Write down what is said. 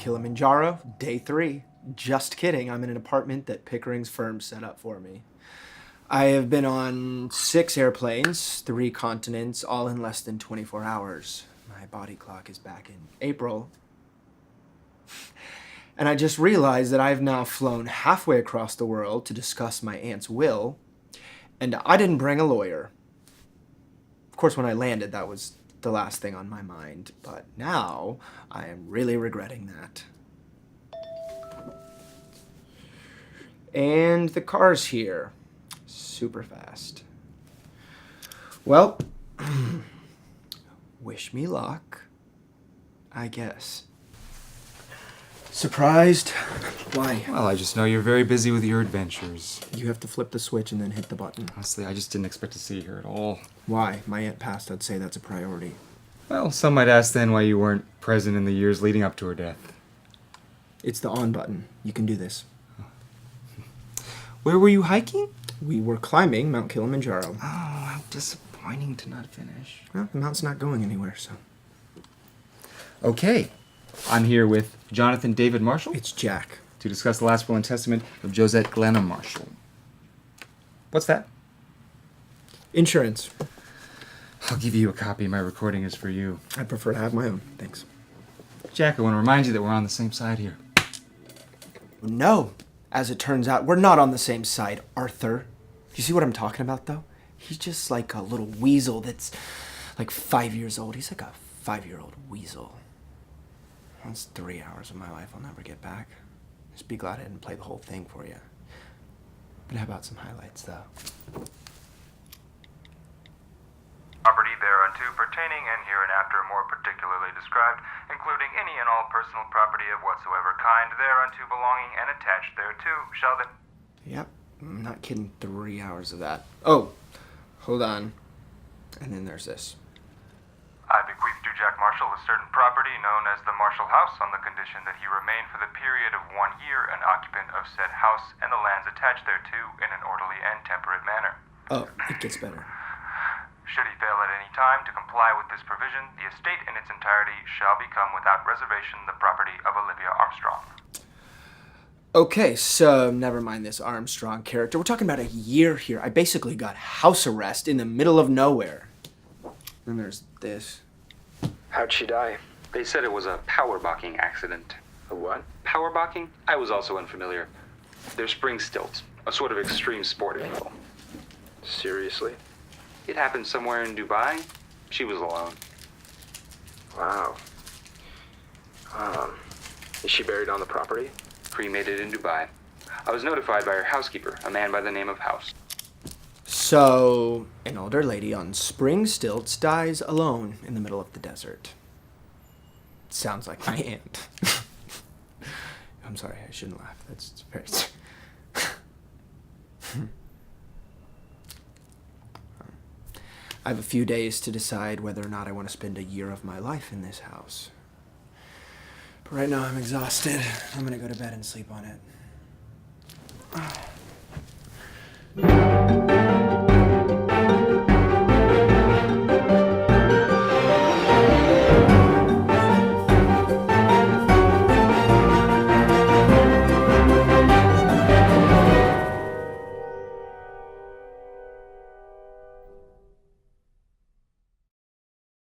Kilimanjaro, day 3. Just kidding, I'm in an apartment that Pickering's firm set up for me. I have been on 6 airplanes, 3 continents, all in less than 24 hours. My body clock is back in April. And I just realized that I've now flown halfway across the world to discuss my aunt's will, and I didn't bring a lawyer. Of course, when I landed, that was the last thing on my mind, but now I am really regretting that. And the car's here. Super fast. Well, wish me luck, I guess. Surprised? Why? Well, I just know you're very busy with your adventures. You have to flip the switch and then hit the button. Honestly, I just didn't expect to see you here at all. Why? My aunt passed, I'd say that's a priority. Well, some might ask then why you weren't present in the years leading up to her death. It's the on button. You can do this. Where were you hiking? We were climbing Mount Kilimanjaro. Oh, how disappointing to not finish. Well, the mountain's not going anywhere, so. Okay, I'm here with Jonathan David Marshall It's Jack. to discuss the last will and testament of Josette Glenna Marshall. What's that? Insurance. I'll give you a copy. My recording is for you. I prefer to have my own, thanks. Jack, I want to remind you that we're on the same side here. No. As it turns out, we're not on the same side, Arthur. Do you see what I'm talking about, though? He's just like a little weasel that's like 5 years old. He's like a 5-year-old weasel. That's 3 hours of my life I'll never get back. Just be glad I didn't play the whole thing for you. But how about some highlights, though? Property thereunto pertaining and hereinafter more particularly described, including any and all personal property of whatsoever kind thereunto belonging and attached thereto, shall the... Yep, I'm not kidding. 3 hours of that. Oh, hold on. And then there's this. I bequeath to Jack Marshall a certain property known as the Marshall House on the condition that he remain for the period of 1 year an occupant of said house and the lands attached thereto in an orderly and temperate manner. Oh, it gets better. Should he fail at any time to comply with this provision, the estate in its entirety shall become without reservation the property of Olivia Armstrong. Okay, so never mind this Armstrong character. We're talking about a year here. I basically got house arrest in the middle of nowhere. And there's this. How'd she die? They said it was a powerbalking accident. A what? Powerbalking? I was also unfamiliar. They're spring stilts, a sort of extreme sport, if you will. Seriously? It happened somewhere in Dubai. She was alone. Wow. Is she buried on the property? Cremated in Dubai. I was notified by her housekeeper, a man by the name of House. So, an older lady on spring stilts dies alone in the middle of the desert. Sounds like my aunt. I'm sorry, I shouldn't laugh. That's very... I have a few days to decide whether or not I want to spend a year of my life in this house. But right now I'm exhausted. I'm gonna go to bed and sleep on it.